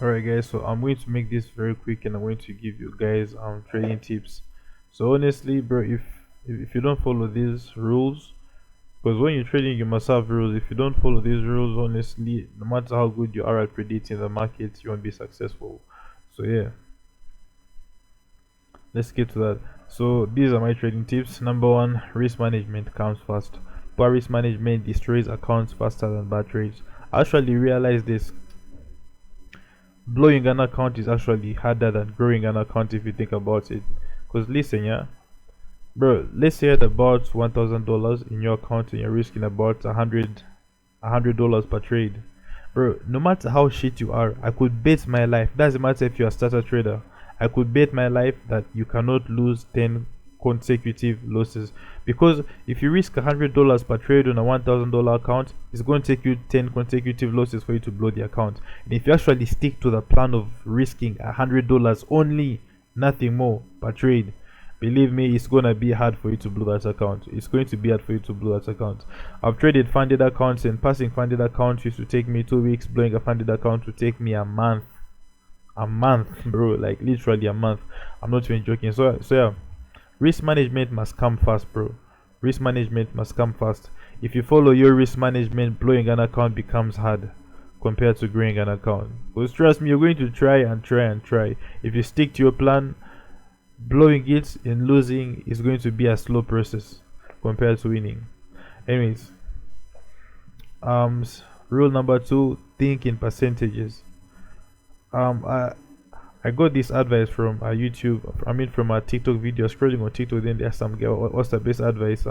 Alright guys, so I'm going to make this very quick and I'm going to give you guys trading tips. So honestly bro, if you don't follow these rules, because when you're trading you must have rules. If you don't follow these rules, honestly, no matter how good you are at predicting the market, you won't be successful. So yeah, let's get to that. So these are my trading tips. Number one, risk management comes first. Poor risk management destroys accounts faster than bad trades. I actually realized this. Blowing an account is actually harder than growing an account if you think about it. Because listen, yeah, bro, let's say you had about $1,000 in your account and you're risking about $100 per trade. Bro, no matter how shit you are, I could bet my life. Doesn't matter if you're a starter trader. I could bet my life that you cannot lose 10 consecutive losses. Because if you risk $100 per trade on a $1,000 account, it's going to take you 10 consecutive losses for you to blow the account. And if you actually stick to the plan of risking $100 only, nothing more per trade, believe me, it's gonna be hard for you to blow that account. It's going to be hard for you to blow that account. I've traded funded accounts, and passing funded accounts used to take me 2 weeks. Blowing a funded account would take me a month. A month, bro, like literally a month. I'm not even joking. So yeah, risk management must come fast, bro. Risk management must come fast. If you follow your risk management, blowing an account becomes hard compared to growing an account. Because trust me, you're going to try and try and try. If you stick to your plan, blowing it and losing is going to be a slow process compared to winning. Anyways, um, rule number two: think in percentages. I got this advice from YouTube. I mean, from a TikTok video. Scrolling on TikTok, then there's some girl. What's the best advice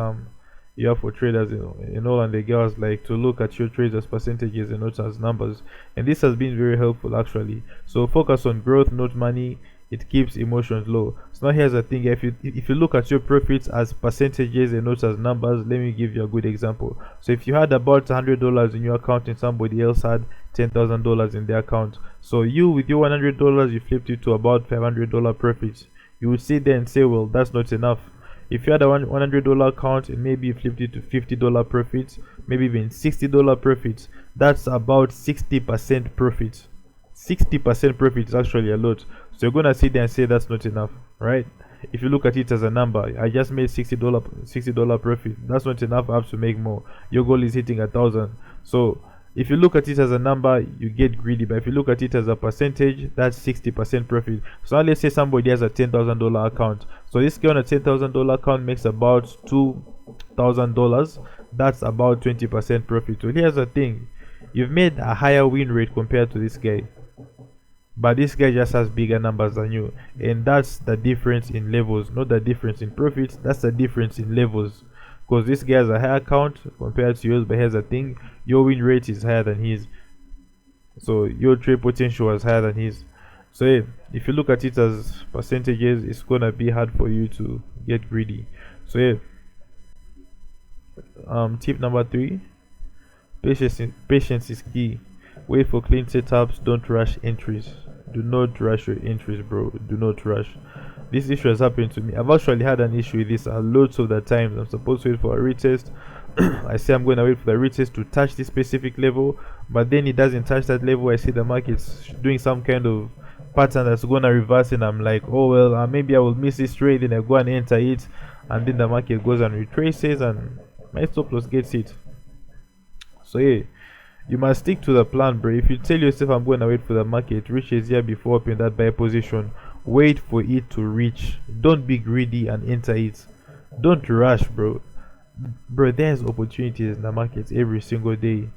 you have for traders? All, and the girls like to look at your trades as percentages and not as numbers. And this has been very helpful actually. So focus on growth, not money. It keeps emotions low. So now here's the thing: if you look at your profits as percentages and not as numbers, let me give you a good example. So if you had about $100 in your account and somebody else had $10,000 in their account, so you with your $100 you flipped it to about $500 profits, you would sit there and say, well, that's not enough. If you had a $100 account and maybe you flipped it to $50 profits, maybe even $60 profits, that's about 60% profits. 60% profit is actually a lot. So you're gonna sit there and say that's not enough, right? If you look at it as a number, I just made $60 profit. That's not enough. I have to make more. Your goal is hitting 1,000. So if you look at it as a number, you get greedy. But if you look at it as a percentage, that's 60% profit. So now let's say somebody has a $10,000 account. So this guy on a $10,000 account makes about $2,000. That's about 20% profit. So here's the thing: you've made a higher win rate compared to this guy, but this guy just has bigger numbers than you, and that's the difference in levels, not the difference in profits. That's the difference in levels, because this guy has a higher count compared to yours. But here's the thing: your win rate is higher than his, so your trade potential is higher than his. So yeah, if you look at it as percentages, it's gonna be hard for you to get greedy. So yeah, tip number three: patience is key. Wait for clean setups. Don't rush entries. Do not rush your entries, bro. Do not rush. This issue has happened to me. I've actually had an issue with this a lots of the times. I'm supposed to wait for a retest. I say I'm going to wait for the retest to touch this specific level, but then it doesn't touch that level. I see the market's doing some kind of pattern that's going to reverse, and I'm like, oh well, maybe I will miss this trade. Then I go and enter it, and then the market goes and retraces, and my stop loss gets it. So yeah, you must stick to the plan, bro. If you tell yourself I'm going to wait for the market reaches here before opening that buy position, wait for it to reach. Don't be greedy and enter it. Don't rush, bro. Bro, there's opportunities in the market every single day.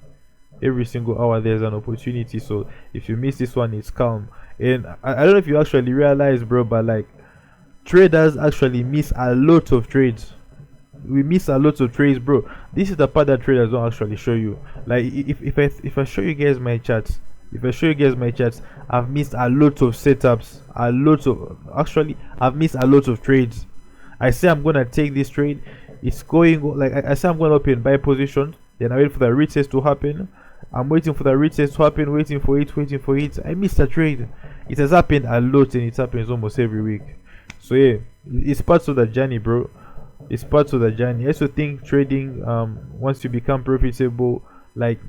Every single hour there's an opportunity. So if you miss this one, it's calm. And I don't know if you actually realize, bro, but like traders actually miss a lot of trades. We miss a lot of trades, bro. This is the part that traders don't actually show you. Like if I show you guys my charts, I've missed a lot of setups, a lot of actually I've missed a lot of trades. I say I'm gonna take this trade, it's going like I say I'm gonna open buy position, then I wait for the retest to happen. I'm waiting for the retest to happen, waiting for it. I missed a trade. It has happened a lot, and it happens almost every week. So yeah, it's part of the journey, bro. It's part of the journey. I also think trading, once you become profitable, like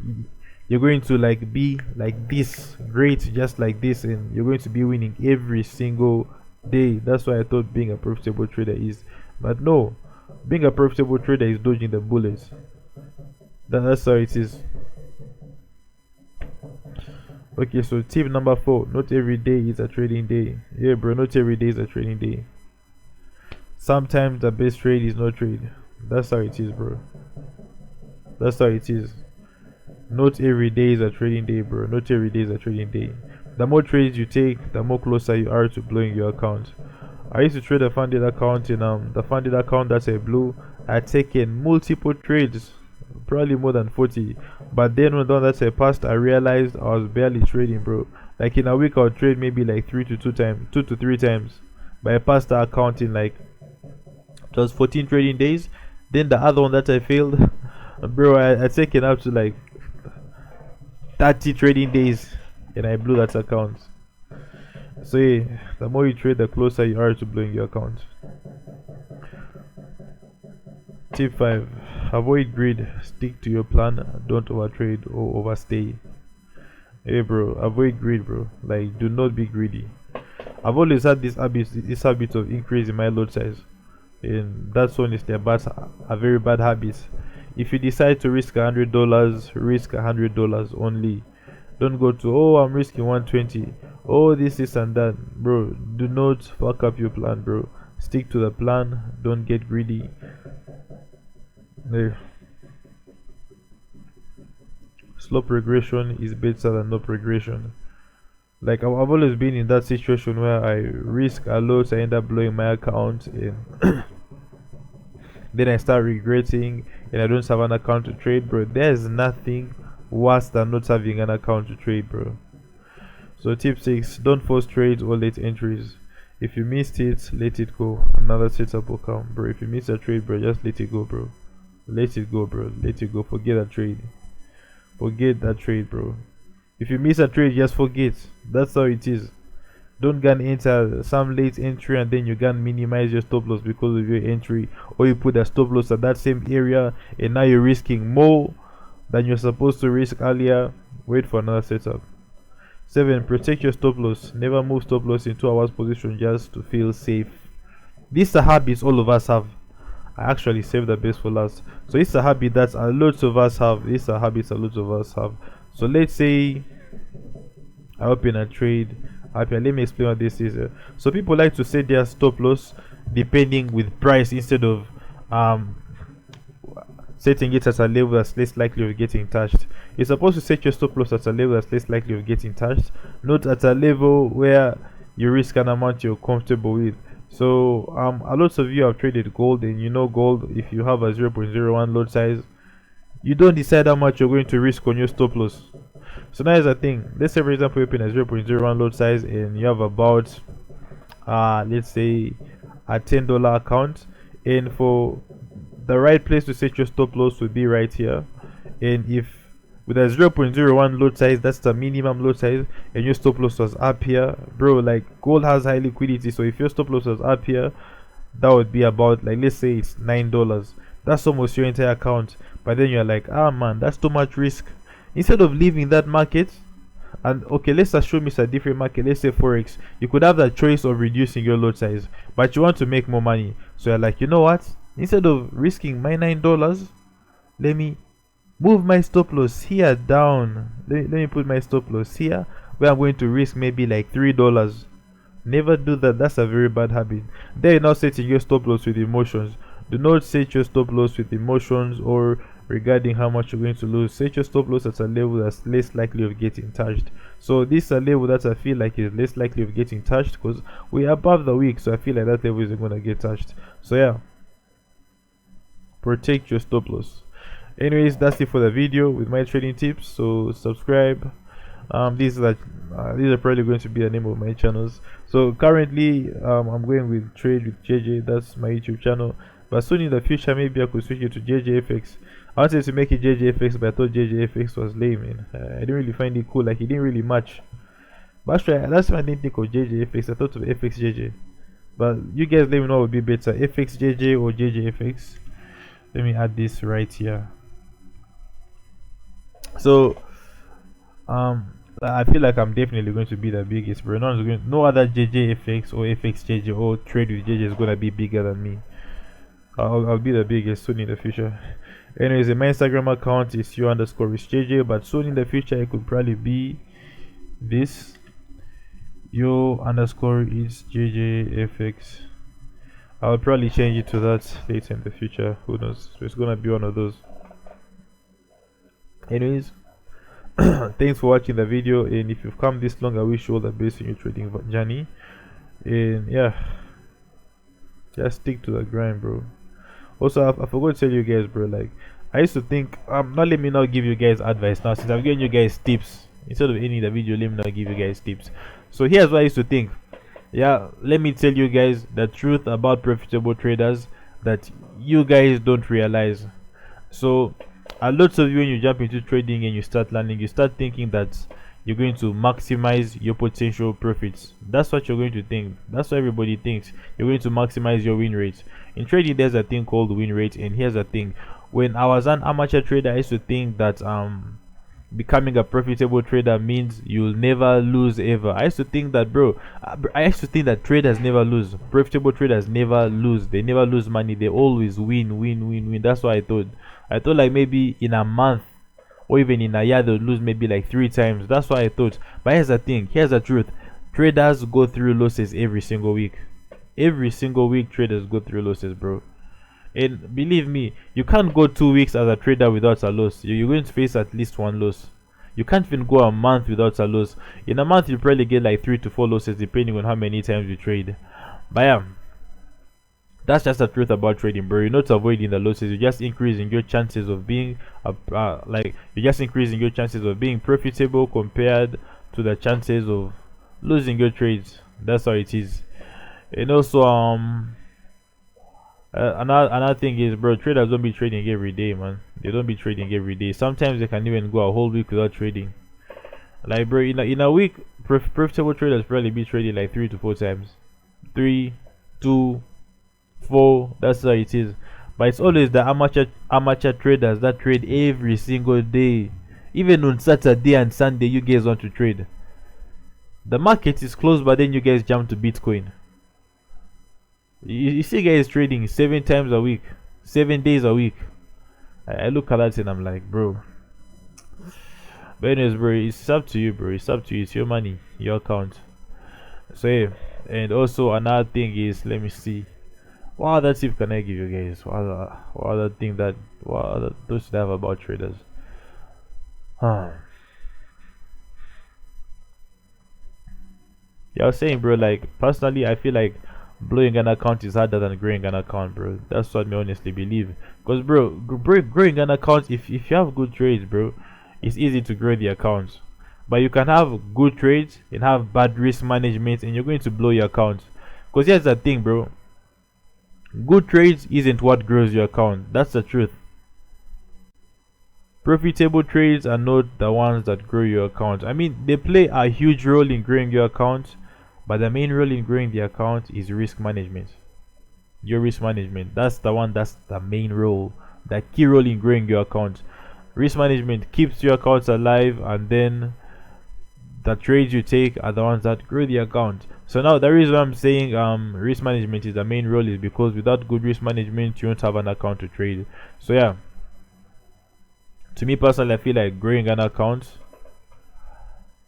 you're going to like be like this great, just like this, and you're going to be winning every single day. That's why I thought being a profitable trader is, but no, being a profitable trader is dodging the bullets. That's how it is. Okay, so tip number 4: not every day is a trading day. Yeah, bro, not every day is a trading day. Sometimes the best trade is no trade. That's how it is, bro. That's how it is. Not every day is a trading day, bro. Not every day is a trading day. The more trades you take, the more closer you are to blowing your account. I used to trade a funded account in the funded account that I blew. I had taken multiple trades, probably more than 40. But then when that I passed, I realized I was barely trading, bro. Like in a week, I'll trade maybe like 2 to 3 times. But I passed the account in like just 14 trading days. Then the other one that I failed, bro, I taken up to like 30 trading days, and I blew that account. So yeah, the more you trade, the closer you are to blowing your account. Tip 5: avoid greed. Stick to your plan. Don't overtrade or overstay. Hey bro, avoid greed, bro. Like, do not be greedy. I've always had this habit of increasing my lot size, and that's honestly a very bad habit. If you decide to risk $100, risk $100 only. Don't go to, oh, I'm risking 120, oh, this and that, bro. Do not fuck up your plan, bro. Stick to the plan. Don't get greedy. Yeah. Slow progression is better than no progression. Like I've always been in that situation where I risk a lot, I end up blowing my account, and then I start regretting, and I don't have an account to trade, bro. There's nothing worse than not having an account to trade, bro. So tip 6: don't force trades or late entries. If you missed it, let it go. Another setup will come, bro. If you miss a trade, bro, just let it go, bro. Let it go, bro. Let it go. Forget that trade. Forget that trade, bro. If you miss a trade, just forget. That's how it is. Don't go and enter some late entry and then you can minimize your stop loss because of your entry, or you put a stop loss at that same area and now you're risking more than you're supposed to risk earlier. Wait for another setup. 7: protect your stop loss. Never move stop loss in 2 hours position just to feel safe. These are habits all of us have. I actually saved the best for last. So it's a habit that a lot of us have. These are habits a lot of us have. So let's say I open a trade. Let me explain what this is. So people like to set their stop loss depending with price instead of setting it at a level that's less likely of getting touched. You're supposed to set your stop loss at a level that's less likely of getting touched, not at a level where you risk an amount you're comfortable with. So a lot of you have traded gold, and you know gold, if you have a 0.01 lot size, you don't decide how much you're going to risk on your stop loss. So now is the thing. Let's say for example you open a 0.01 lot size and you have about let's say a $10 account, and for the right place to set your stop loss would be right here. And if with a 0.01 lot size, that's the minimum lot size, and your stop loss was up here, bro, like gold has high liquidity, so if your stop loss was up here, that would be about, like, let's say it's $9. That's almost your entire account. But then you're like, ah man, that's too much risk. Instead of leaving that market, and okay, let's assume it's a different market, let's say forex, you could have the choice of reducing your lot size, but you want to make more money. So you're like, you know what, instead of risking my $9, let me move my stop loss here down. Let me put my stop loss here, where I'm going to risk maybe like $3. Never do that. That's a very bad habit. Then you're not setting your stop loss with emotions. Do not set your stop loss with emotions or regarding how much you're going to lose. Set your stop loss at a level that's less likely of getting touched. So this is a level that I feel like is less likely of getting touched because we're above the week, so I feel like that level isn't going to get touched. So yeah, protect your stop loss. Anyways, that's it for the video with my trading tips. So subscribe. These are probably going to be the name of my channels. So currently I'm going with Trade with JJ. That's my YouTube channel, but soon in the future maybe I could switch it to JJFX. I wanted to make it JJFX, but I thought JJFX was lame, man. I didn't really find it cool. Like, it didn't really match. But actually, that's why I didn't think of JJFX. I thought of FXJJ. But you guys let me know what would be better, FXJJ or JJFX. Let me add this right here. So I feel like I'm definitely going to be the biggest, bro. No other JJFX or FXJJ or trade with JJ is gonna be bigger than me. I'll be the biggest soon in the future. Anyways, my Instagram account is yo_JJ, but soon in the future it could probably be this yo_ JJFX. I'll probably change it to that later in the future. Who knows? So it's gonna be one of those. Anyways, thanks for watching the video, and if you've come this long, I wish you all the best in your trading journey. And yeah, just stick to the grind, bro. Also, I forgot to tell you guys, bro, like I used to think, not let me not give you guys advice now, since I'm giving you guys tips. Instead of ending the video, let me not give you guys tips. So here's what I used to think. Yeah, let me tell you guys the truth about profitable traders that you guys don't realize. So a lot of you, when you jump into trading and you start learning, you start thinking that you're going to maximize your potential profits. That's what you're going to think. That's what everybody thinks. You're going to maximize your win rates. In trading, there's a thing called win rate, and here's the thing. When I was an amateur trader, I used to think that becoming a profitable trader means you'll never lose ever. I used to think that, bro. I used to think that traders never lose. Profitable traders never lose. They never lose money. They always win. That's what I thought. I thought like maybe in a month or even in a year they'll lose maybe like 3 times. That's what I thought. But here's the thing. Here's the truth. Traders go through losses every single week. Every single week traders go through losses, bro. And believe me, you can't go 2 weeks as a trader without a loss. You're going to face at least one loss. You can't even go a month without a loss. In a month you probably get like 3 to 4 losses depending on how many times you trade. But yeah, that's just the truth about trading, bro. You're not avoiding the losses. You're just increasing your chances of being you're just increasing your chances of being profitable compared to the chances of losing your trades. That's how it is. And also another thing is, bro, traders don't be trading every day, man. They don't be trading every day. Sometimes they can even go a whole week without trading. Like, bro, in a week, profitable traders probably be trading like 3 to 4 times. 3, 2, 4. That's how it is. But it's always the amateur traders that trade every single day. Even on Saturday and Sunday, you guys want to trade. The market is closed, but then you guys jump to Bitcoin. You see guys trading 7 times a week, 7 days a week. I look at that and I'm like, bro. But anyways, bro, it's up to you, bro. It's up to you. It's your money, your account. So yeah, and also another thing is, let me see, what other tip can I give you guys? What other thing that those should have about traders? Yeah, I was saying, bro, like personally I feel like blowing an account is harder than growing an account, bro. That's what I honestly believe. Because, bro, growing an account, if you have good trades, bro, it's easy to grow the account. But you can have good trades and have bad risk management, and you're going to blow your account. Because here's the thing, bro. Good trades isn't what grows your account. That's the truth. Profitable trades are not the ones that grow your account. I mean, they play a huge role in growing your account, but the main role in growing the account is risk management. Your risk management. That's the main role. The key role in growing your account. Risk management keeps your accounts alive, and then the trades you take are the ones that grow the account. So now the reason I'm saying risk management is the main role is because without good risk management you won't have an account to trade. So yeah, to me personally, I feel like growing an account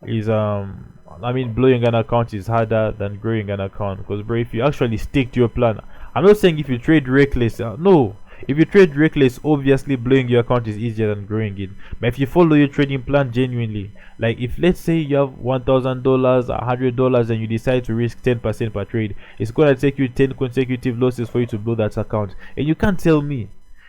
is blowing an account is harder than growing an account. Because, bro, if you actually stick to your plan, I'm not saying if you trade reckless, no, if you trade reckless, obviously blowing your account is easier than growing it. But if you follow your trading plan genuinely, like if let's say you have $1,000, $100, and you decide to risk 10% per trade, it's gonna take you 10 consecutive losses for you to blow that account. And you can't tell me,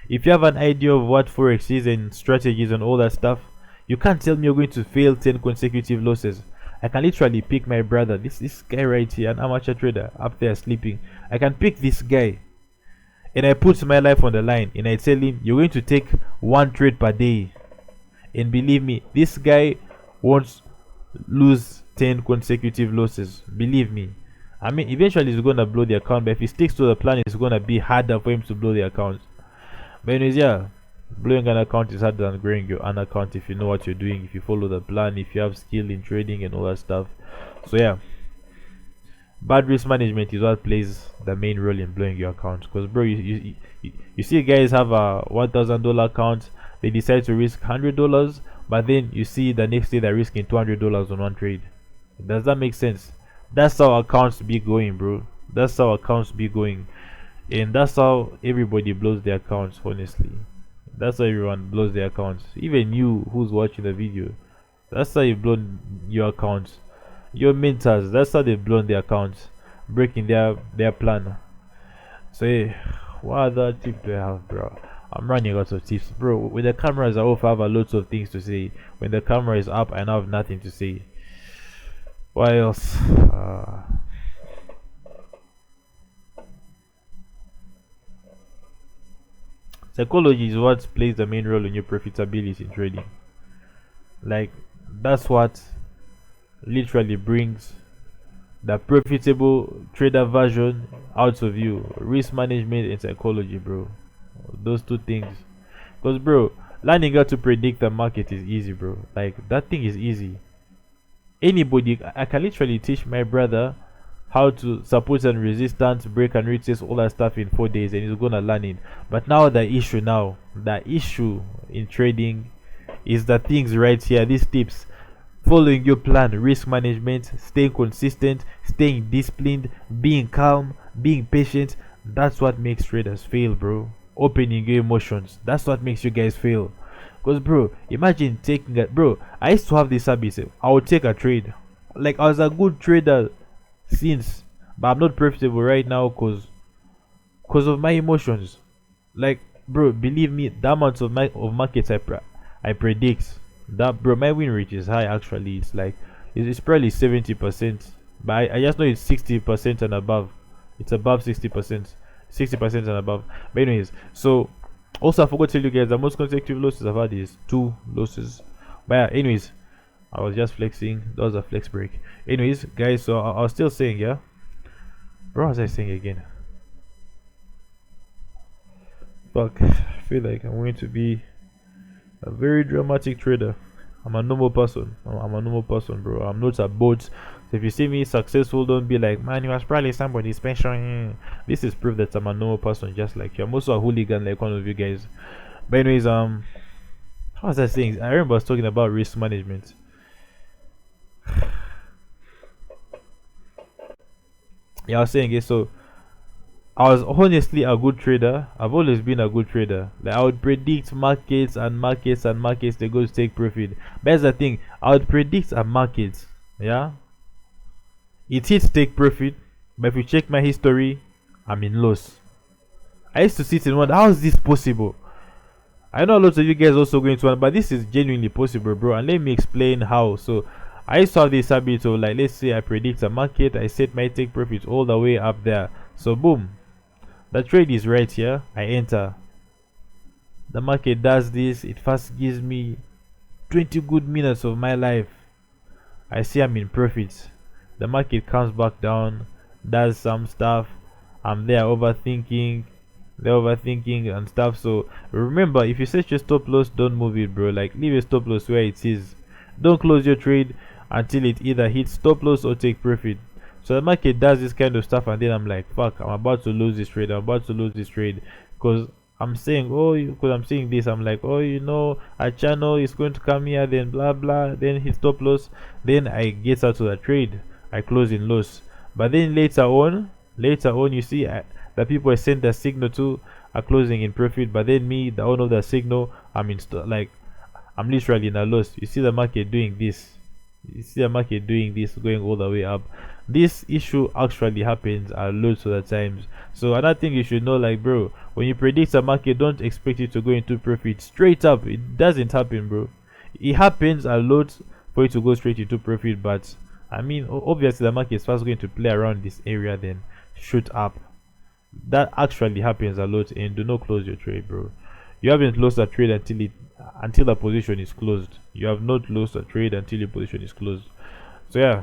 if you have an idea of what forex is and strategies and all that stuff, you can't tell me you're going to fail 10 consecutive losses. I can literally pick my brother, this guy right here, an amateur trader up there sleeping. I can pick this guy and I put my life on the line and I tell him, you're going to take 1 trade per day. And believe me, this guy won't lose 10 consecutive losses. Believe me. I mean, eventually he's going to blow the account, but if he sticks to the plan, it's going to be harder for him to blow the account. But anyways, yeah, Blowing an account is harder than growing your an account if you know what you're doing, if you follow the plan, if you have skill in trading and all that stuff. So yeah, bad risk management is what plays the main role in blowing your account. Because bro, you see guys have a $1,000 account, they decide to risk $100, but then you see the next day they're risking $200 on one trade. Does that make sense? That's how accounts be going, bro. That's how accounts be going, and that's how everybody blows their accounts. Honestly, that's how everyone blows their accounts. Even you who's watching the video, that's how you blow your accounts. Your mentors, that's how they've blown their accounts, breaking their plan. So hey, what other tip do I have, bro? I'm running out of tips, bro. When the cameras are off, I have a lot of things to say. When the camera is up, I now have nothing to say. What else? Psychology is what plays the main role in your profitability in trading. Like, that's what literally brings the profitable trader version out of you. Risk management and psychology, bro. Those two things. Because, bro, learning how to predict the market is easy, bro. Like, that thing is easy. Anybody, I can literally teach my brother how to support and resistance, break and retest, all that stuff in 4 days, and he's gonna learn it. But now the issue in trading is the things right here, these tips: following your plan, risk management, staying consistent, staying disciplined, being calm, being patient. That's what makes traders fail, bro. Opening your emotions, that's what makes you guys fail. Because bro, imagine taking a bro, I used to have this habit. I would take a trade, like I was a good trader since, but I'm not profitable right now because of my emotions. Like bro, believe me, the amount of markets I predict, that bro, my win rate is high. Actually, it's like it's probably 70%, but I just know it's 60% and above. It's above 60%, 60% and above. But anyways, so also I forgot to tell you guys the most consecutive losses I've had is 2 losses. But yeah, anyways, I was just flexing. That was a flex break. Anyways, guys, so I was still saying, yeah, bro, what was I saying again? Fuck, I feel like I'm going to be a very dramatic trader. I'm a normal person. I'm a normal person, bro. I'm not a bot. So if you see me successful, don't be like, man, you was probably somebody special. This is proof that I'm a normal person, just like you. I'm also a hooligan, like one of you guys. But anyways, what was I saying? I remember I was talking about risk management. Yeah, I was saying it. So I was honestly a good trader. I've always been a good trader. Like I would predict markets and markets and markets, they go to take profit. But that's the thing, I would predict a market, yeah, it hits take profit, but if you check my history, I'm in loss. I used to sit and wonder, how is this possible? I know a lot of you guys also going to wonder, but this is genuinely possible, bro. And let me explain how. So I used to have this habit of, like, let's say I predict a market, I set my take profit all the way up there. So boom, the trade is right here. I enter. The market does this. It first gives me 20 good minutes of my life. I see I'm in profits. The market comes back down, does some stuff. I'm there overthinking, and stuff. So remember, if you set your stop loss, don't move it, bro. Like leave your stop loss where it is. Don't close your trade until it either hits stop loss or take profit. So the market does this kind of stuff, and then I'm like, fuck, I'm about to lose this trade. I'm about to lose this trade because I'm saying, oh, because I'm saying this, I'm like, oh, you know, a channel is going to come here, then blah blah, then hit stop loss, then I get out of the trade, I close in loss. But then later on, you see, the people I sent the signal to are closing in profit, but then me, the owner of the signal, I'm in like, I'm literally in a loss. You see the market doing this. You see the market doing this, going all the way up. This issue actually happens a lot of the times. So another thing you should know, like bro, when you predict a market, don't expect it to go into profit straight up. It doesn't happen, bro. It happens a lot for it to go straight into profit, but I mean, obviously the market is first going to play around this area, then shoot up. That actually happens a lot, and do not close your trade, bro. You haven't lost a trade until the position is closed. You have not lost a trade until your position is closed. So yeah,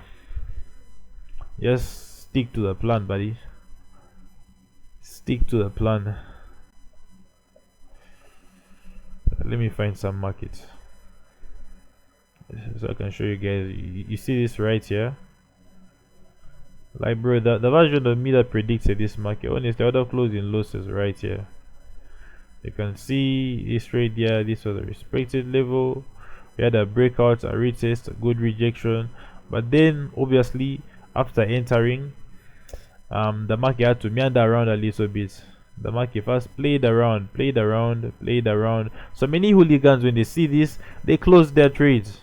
just stick to the plan, buddy. Stick to the plan. let me find some markets so I can show you guys. You see this right here? Like, bro, the version of me that predicted this market, honestly, other closing losses right here. You can see this trade here. This was a respected level. We had a breakout, a retest, a good rejection, but then obviously after entering, the market had to meander around a little bit. The market first played around. So many hooligans, when they see this, they close their trades.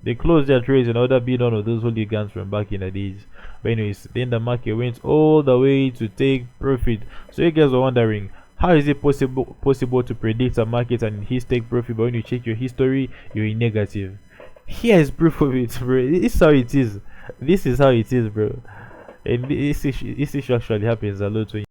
They closed their trades in order to be one of those hooligans from back in the days. But anyways, then the market went all the way to take profit. So you guys are wondering, how is it possible to predict a market and his take profit, but when you check your history, you're in negative? Here is proof of it, bro. This is how it is. This is how it is, bro. And this issue actually happens a lot when